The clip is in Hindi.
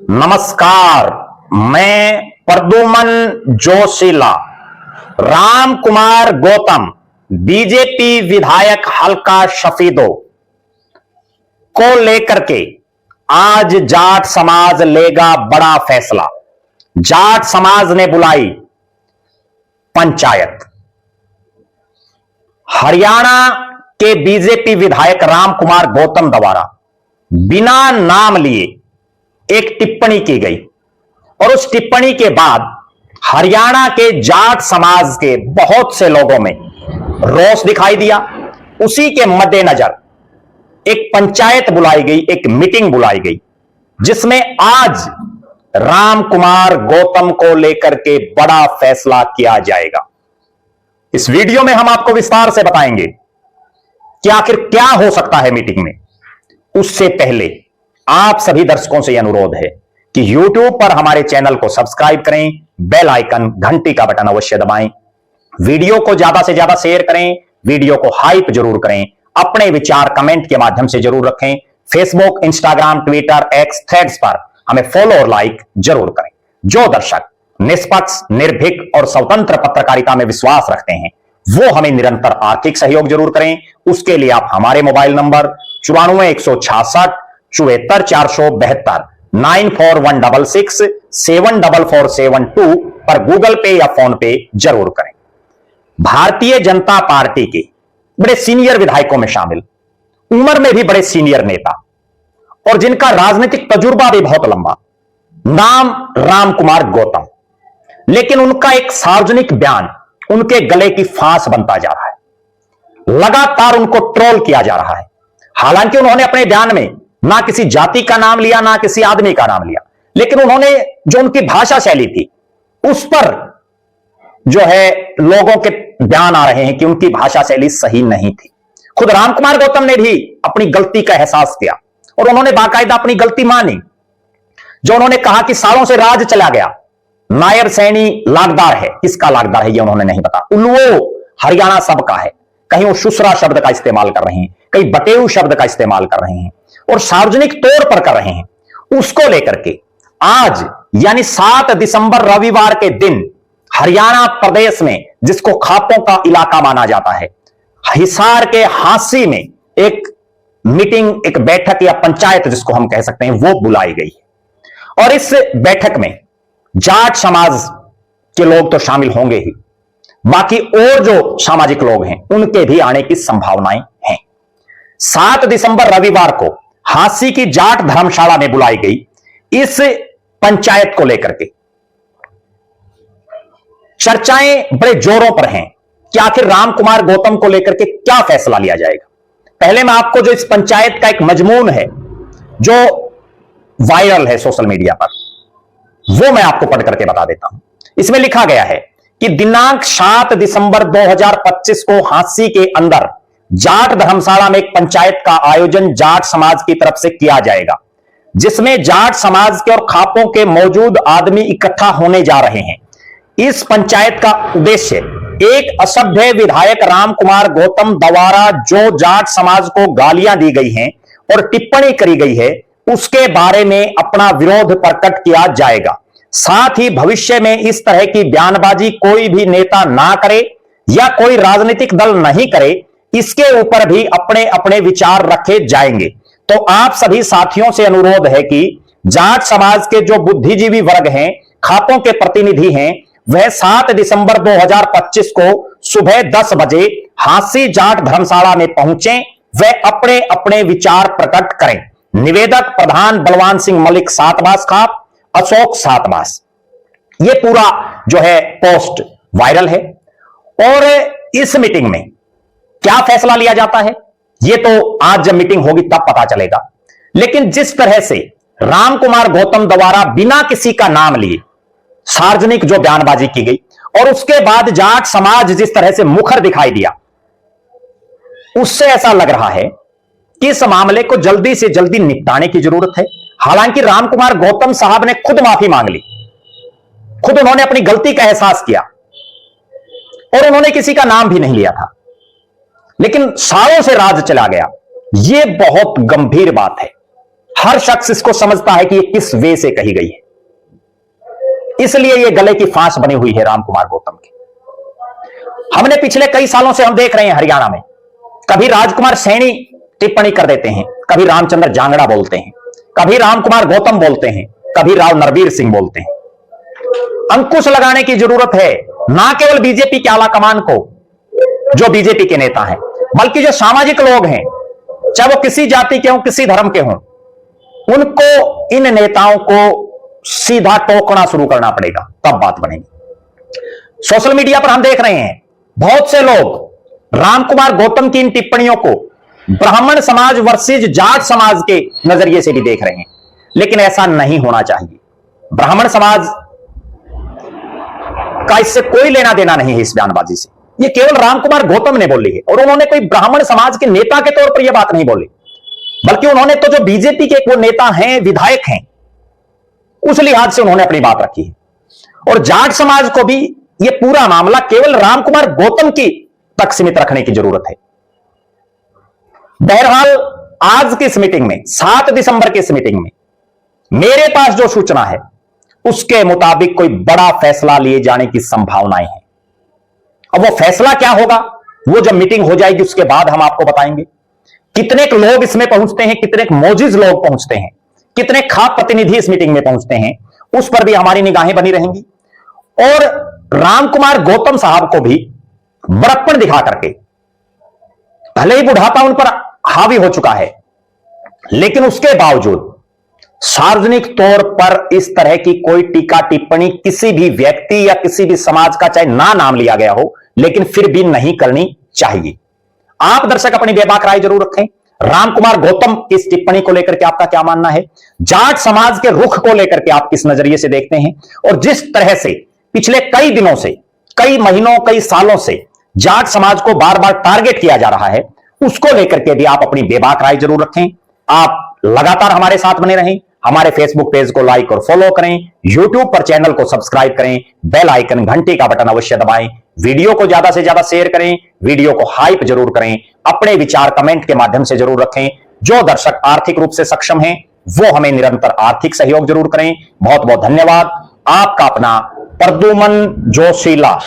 नमस्कार, मैं प्रद्युमन जोशीला राम कुमार गौतम बीजेपी विधायक हल्का शफीदो को लेकर के आज जाट समाज लेगा बड़ा फैसला। जाट समाज ने बुलाई पंचायत। हरियाणा के बीजेपी विधायक राम कुमार गौतम द्वारा बिना नाम लिए एक टिप्पणी की गई और उस टिप्पणी के बाद हरियाणा के जाट समाज के बहुत से लोगों में रोष दिखाई दिया। उसी के मद्देनजर एक पंचायत बुलाई गई, एक मीटिंग बुलाई गई, जिसमें आज राम कुमार गौतम को लेकर के बड़ा फैसला किया जाएगा। इस वीडियो में हम आपको विस्तार से बताएंगे कि आखिर क्या हो सकता है मीटिंग में। उससे पहले आप सभी दर्शकों से यह अनुरोध है कि YouTube पर हमारे चैनल को सब्सक्राइब करें, बेल आइकन घंटी का बटन अवश्य दबाएं, वीडियो को ज्यादा से ज्यादा शेयर करें, वीडियो को हाइप जरूर करें, अपने विचार कमेंट के माध्यम से जरूर रखें। Facebook, Instagram, Twitter, x, threads पर हमें फॉलो और लाइक जरूर करें। जो दर्शक निष्पक्ष, निर्भीक और स्वतंत्र पत्रकारिता में विश्वास रखते हैं वो हमें निरंतर आर्थिक सहयोग जरूर करें। उसके लिए आप हमारे मोबाइल नंबर 94 166 74 472 94 166 74472 पर गूगल पे या फोन पे जरूर करें। भारतीय जनता पार्टी के बड़े सीनियर विधायकों में शामिल, उम्र में भी बड़े सीनियर नेता और जिनका राजनीतिक तजुर्बा भी बहुत लंबा, नाम राम कुमार गौतम, लेकिन उनका एक सार्वजनिक बयान उनके गले की फांस बनता जा रहा है। लगातार उनको ट्रोल किया जा रहा है। हालांकि उन्होंने अपने बयान में ना किसी जाति का नाम लिया, ना किसी आदमी का नाम लिया, लेकिन उन्होंने जो उनकी भाषा शैली थी उस पर जो है लोगों के बयान आ रहे हैं कि उनकी भाषा शैली सही नहीं थी। खुद राम कुमार गौतम ने भी अपनी गलती का एहसास किया और उन्होंने बाकायदा अपनी गलती मानी। जो उन्होंने कहा कि सालों से राज चला गया, नायर सैनी लागदार है, किसका लागदार है ये उन्होंने नहीं बता। उल्लुओ हरियाणा सबका है। कहीं वो शुसरा शब्द का इस्तेमाल कर रहे हैं, कहीं बटेऊ शब्द का इस्तेमाल कर रहे हैं और सार्वजनिक तौर पर कर रहे हैं। उसको लेकर के आज यानी 7 दिसंबर रविवार के दिन हरियाणा प्रदेश में, जिसको खापों का इलाका माना जाता है, हिसार के हांसी में एक मीटिंग, एक बैठक या पंचायत जिसको हम कह सकते हैं, वो बुलाई गई है। और इस बैठक में जाट समाज के लोग तो शामिल होंगे ही, बाकी और जो सामाजिक लोग हैं उनके भी आने की संभावनाएं हैं। 7 दिसंबर रविवार को हांसी की जाट धर्मशाला में बुलाई गई इस पंचायत को लेकर के चर्चाएं बड़े जोरों पर हैं कि आखिर राम कुमार गौतम को लेकर के क्या फैसला लिया जाएगा। पहले मैं आपको जो इस पंचायत का एक मजमून है जो वायरल है सोशल मीडिया पर, वो मैं आपको पढ़ करके बता देता हूं। इसमें लिखा गया है कि दिनांक 7 दिसंबर 2025 को हांसी के अंदर जाट धर्मशाला में एक पंचायत का आयोजन जाट समाज की तरफ से किया जाएगा, जिसमें जाट समाज के और खापों के मौजूद आदमी इकट्ठा होने जा रहे हैं। इस पंचायत का उद्देश्य एक असभ्य विधायक राम कुमार गौतम द्वारा जो जाट समाज को गालियां दी गई हैं और टिप्पणी करी गई है उसके बारे में अपना विरोध प्रकट किया जाएगा। साथ ही भविष्य में इस तरह की बयानबाजी कोई भी नेता ना करे या कोई राजनीतिक दल नहीं करे, इसके ऊपर भी अपने अपने विचार रखे जाएंगे। तो आप सभी साथियों से अनुरोध है कि जाट समाज के जो बुद्धिजीवी वर्ग हैं, खापों के प्रतिनिधि हैं, वह 7 दिसंबर 2025 को सुबह 10 बजे हांसी जाट धर्मशाला में पहुंचे, वह अपने अपने विचार प्रकट करें। निवेदक प्रधान बलवान सिंह मलिक सातबास खाप, अशोक सातबास। यह पूरा जो है पोस्ट वायरल है। और इस मीटिंग में क्या फैसला लिया जाता है यह तो आज जब मीटिंग होगी तब पता चलेगा। लेकिन जिस तरह से राम कुमार गौतम द्वारा बिना किसी का नाम लिए सार्वजनिक जो बयानबाजी की गई और उसके बाद जाट समाज जिस तरह से मुखर दिखाई दिया, उससे ऐसा लग रहा है कि इस मामले को जल्दी से जल्दी निपटाने की जरूरत है। हालांकि राम कुमार गौतम साहब ने खुद माफी मांग ली, खुद उन्होंने अपनी गलती का एहसास किया और उन्होंने किसी का नाम भी नहीं लिया था, लेकिन सालों से राज चला गया। यह बहुत गंभीर बात है। हर शख्स इसको समझता है कि ये किस वे से कही गई है, इसलिए ये गले की फांस बनी हुई है राम कुमार गौतम की। हमने पिछले कई सालों से हम देख रहे हैं हरियाणा में, कभी राजकुमार सैनी टिप्पणी कर देते हैं, कभी रामचंद्र जांगड़ा बोलते हैं, कभी राम कुमार गौतम बोलते हैं, कभी राव नरवीर सिंह बोलते हैं। अंकुश लगाने की जरूरत है ना केवल बीजेपी के आला कमान को, जो बीजेपी के नेता हैं, बल्कि जो सामाजिक लोग हैं, चाहे वो किसी जाति के हों, किसी धर्म के हों, उनको इन नेताओं को सीधा टोकना शुरू करना पड़ेगा, तब बात बनेगी। सोशल मीडिया पर हम देख रहे हैं बहुत से लोग रामकुमार गौतम की इन टिप्पणियों को ब्राह्मण समाज वर्सेस जाट समाज के नजरिए से भी देख रहे हैं, लेकिन ऐसा नहीं होना चाहिए। ब्राह्मण समाज का इससे कोई लेना देना नहीं है इस बयानबाजी से। यह केवल रामकुमार गौतम ने बोली है, और उन्होंने कोई ब्राह्मण समाज के नेता के तौर पर यह बात नहीं बोली, बल्कि उन्होंने तो जो बीजेपी के वो नेता हैं, विधायक हैं, उस लिहाज से उन्होंने अपनी बात रखी है। और जाट समाज को भी यह पूरा मामला केवल रामकुमार गौतम की तक सीमित रखने की जरूरत है। बहरहाल आज की इस मीटिंग में, 7 दिसंबर की इस मीटिंग में मेरे पास जो सूचना है उसके मुताबिक कोई बड़ा फैसला लिए जाने की संभावनाएं हैं। अब वो फैसला क्या होगा, वो जब मीटिंग हो जाएगी उसके बाद हम आपको बताएंगे। कितने लोग इसमें पहुंचते हैं, कितने मोजिज लोग पहुंचते हैं, कितने खास प्रतिनिधि इस मीटिंग में पहुंचते हैं, उस पर भी हमारी निगाहें बनी रहेंगी। और रामकुमार गौतम साहब को भी बड़प्पन दिखा करके, भले ही बुढ़ापा उन पर हावी हो चुका है, लेकिन उसके बावजूद सार्वजनिक तौर पर इस तरह की कोई टीका टिप्पणी किसी भी व्यक्ति या किसी भी समाज का चाहे ना नाम लिया गया हो, लेकिन फिर भी नहीं करनी चाहिए। आप दर्शक अपनी बेबाक राय जरूर रखें। रामकुमार गौतम की इस टिप्पणी को लेकर के आपका क्या मानना है? जाट समाज के रुख को लेकर के आप किस नजरिए से देखते हैं? और जिस तरह से पिछले कई दिनों से, कई महीनों, कई सालों से जाट समाज को बार बार टारगेट किया जा रहा है, उसको लेकर के भी आप अपनी बेबाक राय जरूर रखें। आप लगातार हमारे साथ बने रहें। हमारे फेसबुक पेज को लाइक और फॉलो करें, यूट्यूब पर चैनल को सब्सक्राइब करें, बेल आइकन घंटी का बटन अवश्य दबाएं, वीडियो को ज्यादा से ज्यादा शेयर करें, वीडियो को हाइप जरूर करें, अपने विचार कमेंट के माध्यम से जरूर रखें। जो दर्शक आर्थिक रूप से सक्षम हैं वो हमें निरंतर आर्थिक सहयोग जरूर करें। बहुत बहुत धन्यवाद। आपका अपना प्रद्युमन जोशीला।